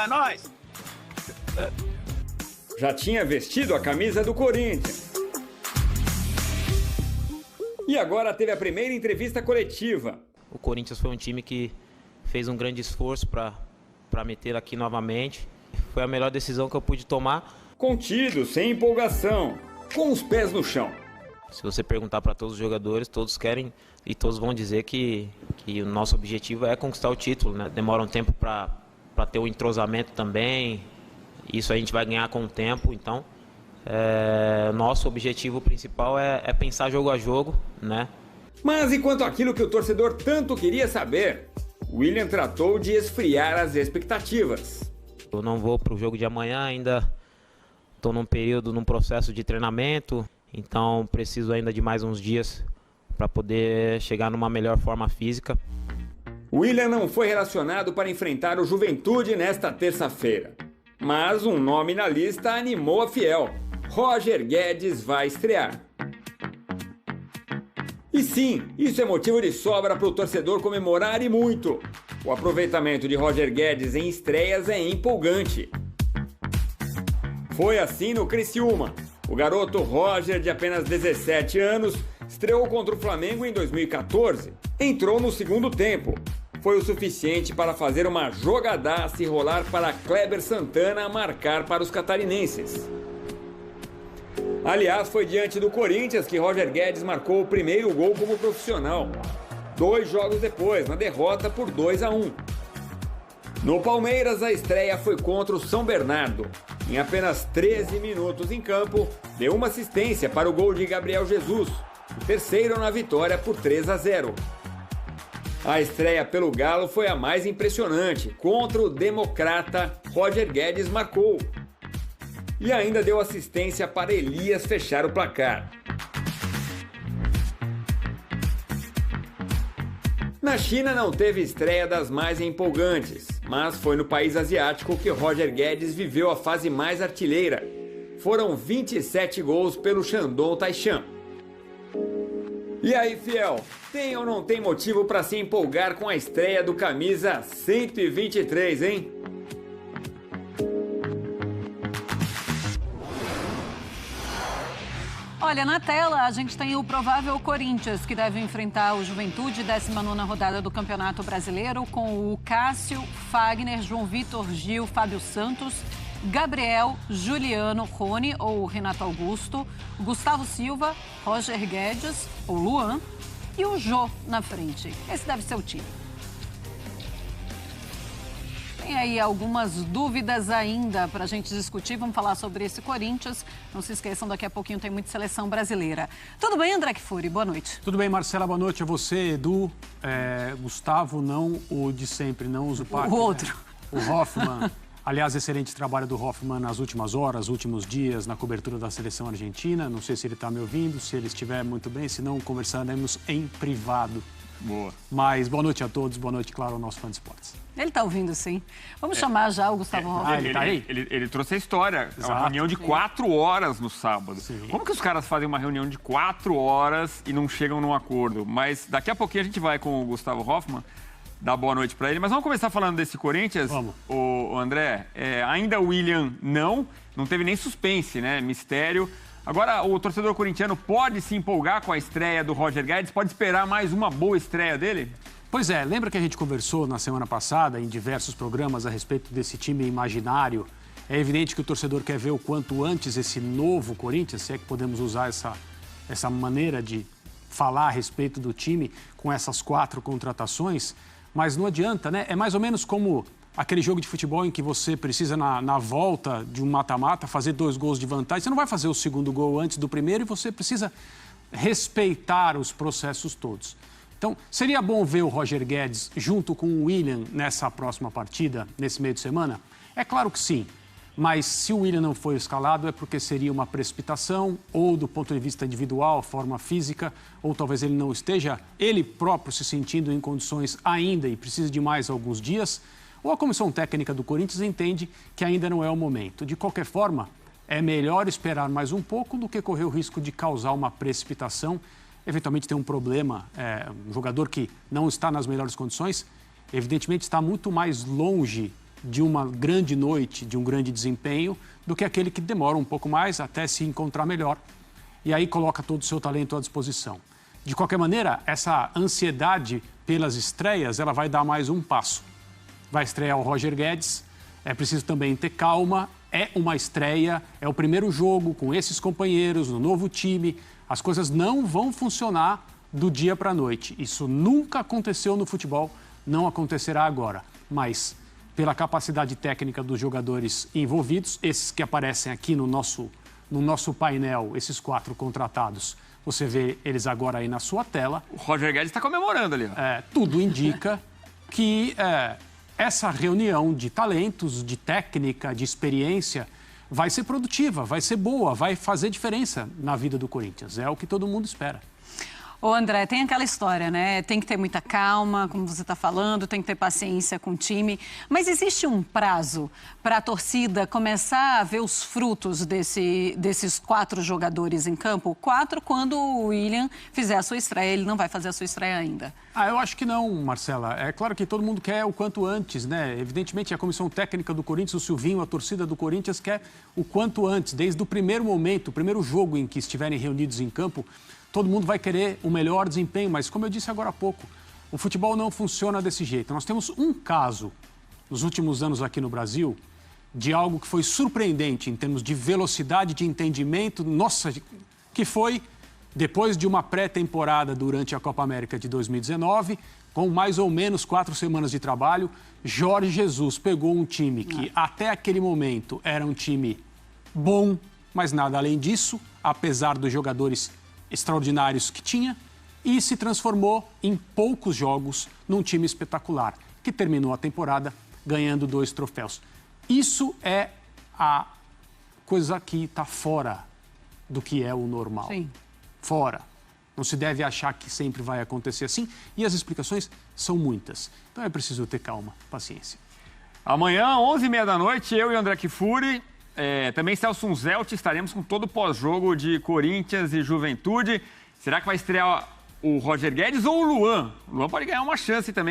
É nóis! Já tinha vestido a camisa do Corinthians. E agora teve a primeira entrevista coletiva. O Corinthians foi um time que fez um grande esforço para meter aqui novamente. Foi a melhor decisão que eu pude tomar. Contido, sem empolgação, com os pés no chão. Se você perguntar para todos os jogadores, todos querem e todos vão dizer que o nosso objetivo é conquistar o título, né? Demora um tempo para ter o entrosamento também. Isso a gente vai ganhar com o tempo, então nosso objetivo principal é pensar jogo a jogo, né? Mas e quanto àquilo que o torcedor tanto queria saber? Willian tratou de esfriar as expectativas. Eu não vou para o jogo de amanhã, ainda estou num processo de treinamento, então preciso ainda de mais uns dias para poder chegar numa melhor forma física. Willian não foi relacionado para enfrentar o Juventude nesta terça-feira. Mas um nome na lista animou a fiel. Roger Guedes vai estrear. E sim, isso é motivo de sobra para o torcedor comemorar e muito. O aproveitamento de Roger Guedes em estreias é empolgante. Foi assim no Criciúma. O garoto Roger, de apenas 17 anos, estreou contra o Flamengo em 2014. Entrou no segundo tempo. Foi o suficiente para fazer uma jogadaça e rolar para Kleber Santana marcar para os catarinenses. Aliás, foi diante do Corinthians que Roger Guedes marcou o primeiro gol como profissional. 2 jogos depois, na derrota por 2-1. No Palmeiras, a estreia foi contra o São Bernardo. Em apenas 13 minutos em campo, deu uma assistência para o gol de Gabriel Jesus, o terceiro na vitória por 3-0. A estreia pelo Galo foi a mais impressionante. Contra o Democrata, Roger Guedes marcou. E ainda deu assistência para Elias fechar o placar. Na China não teve estreia das mais empolgantes, mas foi no país asiático que Roger Guedes viveu a fase mais artilheira. Foram 27 gols pelo Shandong Taishan. E aí, fiel, tem ou não tem motivo para se empolgar com a estreia do camisa 123, hein? Olha, na tela a gente tem o provável Corinthians, que deve enfrentar o Juventude, 19ª rodada do Campeonato Brasileiro, com o Cássio, Fagner, João Vitor, Gil, Fábio Santos, Gabriel, Juliano, Rony ou Renato Augusto, Gustavo Silva, Roger Guedes ou Luan e o Jô na frente. Esse deve ser o time. Tem aí algumas dúvidas ainda para a gente discutir. Vamos falar sobre esse Corinthians. Não se esqueçam, daqui a pouquinho tem muita seleção brasileira. Tudo bem, André Kfouri? Boa noite. Tudo bem, Marcela. Boa noite a você, Edu. Gustavo, não o de sempre, não o Zupac. O outro. Né? O Hoffman. Aliás, excelente trabalho do Hoffman nas últimas horas, últimos dias, na cobertura da seleção argentina. Não sei se ele está me ouvindo, se ele estiver muito bem, se não, conversaremos em privado. Boa. Mas boa noite a todos, boa noite, claro, ao nosso fã de esportes. Ele está ouvindo, sim. Vamos chamar já o Gustavo Hoffman. Ele tá aí? Ele trouxe a história. É uma reunião de 4 horas no sábado. Sim. Como que os caras fazem uma reunião de 4 horas e não chegam num acordo? Mas daqui a pouquinho a gente vai com o Gustavo Hoffman. Dá boa noite para ele. Mas vamos começar falando desse Corinthians. Vamos. O André, ainda o Willian não teve nem suspense, né? Mistério. Agora, o torcedor corintiano pode se empolgar com a estreia do Roger Guedes? Pode esperar mais uma boa estreia dele? Pois é, lembra que a gente conversou na semana passada em diversos programas a respeito desse time imaginário? É evidente que o torcedor quer ver o quanto antes esse novo Corinthians, se é que podemos usar essa maneira de falar a respeito do time com essas 4 contratações. Mas não adianta, né? É mais ou menos como aquele jogo de futebol em que você precisa, na volta de um mata-mata, fazer 2 gols de vantagem. Você não vai fazer o segundo gol antes do primeiro e você precisa respeitar os processos todos. Então, seria bom ver o Roger Guedes junto com o Willian nessa próxima partida, nesse meio de semana? É claro que sim. Mas se o Willian não foi escalado é porque seria uma precipitação, ou do ponto de vista individual, forma física, ou talvez ele não esteja ele próprio se sentindo em condições ainda e precisa de mais alguns dias, ou a comissão técnica do Corinthians entende que ainda não é o momento. De qualquer forma, é melhor esperar mais um pouco do que correr o risco de causar uma precipitação, eventualmente ter um problema, um jogador que não está nas melhores condições, evidentemente está muito mais longe de uma grande noite, de um grande desempenho, do que aquele que demora um pouco mais até se encontrar melhor. E aí coloca todo o seu talento à disposição. De qualquer maneira, essa ansiedade pelas estreias, ela vai dar mais um passo. Vai estrear o Roger Guedes, é preciso também ter calma, é uma estreia, é o primeiro jogo com esses companheiros, no novo time. As coisas não vão funcionar do dia para a noite. Isso nunca aconteceu no futebol, não acontecerá agora. Mas, pela capacidade técnica dos jogadores envolvidos, esses que aparecem aqui no nosso painel, esses 4 contratados, você vê eles agora aí na sua tela. O Roger Guedes está comemorando ali. Tudo indica que essa reunião de talentos, de técnica, de experiência, vai ser produtiva, vai ser boa, vai fazer diferença na vida do Corinthians. É o que todo mundo espera. Ô André, tem aquela história, né? Tem que ter muita calma, como você está falando, tem que ter paciência com o time. Mas existe um prazo para a torcida começar a ver os frutos desses 4 jogadores em campo? 4 quando o William fizer a sua estreia. Ele não vai fazer a sua estreia ainda. Eu acho que não, Marcela. É claro que todo mundo quer o quanto antes, né? Evidentemente, a comissão técnica do Corinthians, o Silvinho, a torcida do Corinthians quer o quanto antes. Desde o primeiro momento, o primeiro jogo em que estiverem reunidos em campo, todo mundo vai querer o melhor desempenho, mas como eu disse agora há pouco, o futebol não funciona desse jeito. Nós temos um caso, nos últimos anos aqui no Brasil, de algo que foi surpreendente em termos de velocidade, de entendimento, que foi depois de uma pré-temporada durante a Copa América de 2019, com mais ou menos 4 semanas de trabalho, Jorge Jesus pegou um time que até aquele momento era um time bom, mas nada além disso, apesar dos jogadores extraordinários que tinha, e se transformou em poucos jogos num time espetacular, que terminou a temporada ganhando 2 troféus. Isso é a coisa que está fora do que é o normal. Sim. Fora. Não se deve achar que sempre vai acontecer assim, e as explicações são muitas. Então é preciso ter calma, paciência. Amanhã, 11h30 da noite, eu e o André Kfouri, também Celso Unzelt, estaremos com todo o pós-jogo de Corinthians e Juventude. Será que vai estrear o Roger Guedes ou o Luan? O Luan pode ganhar uma chance também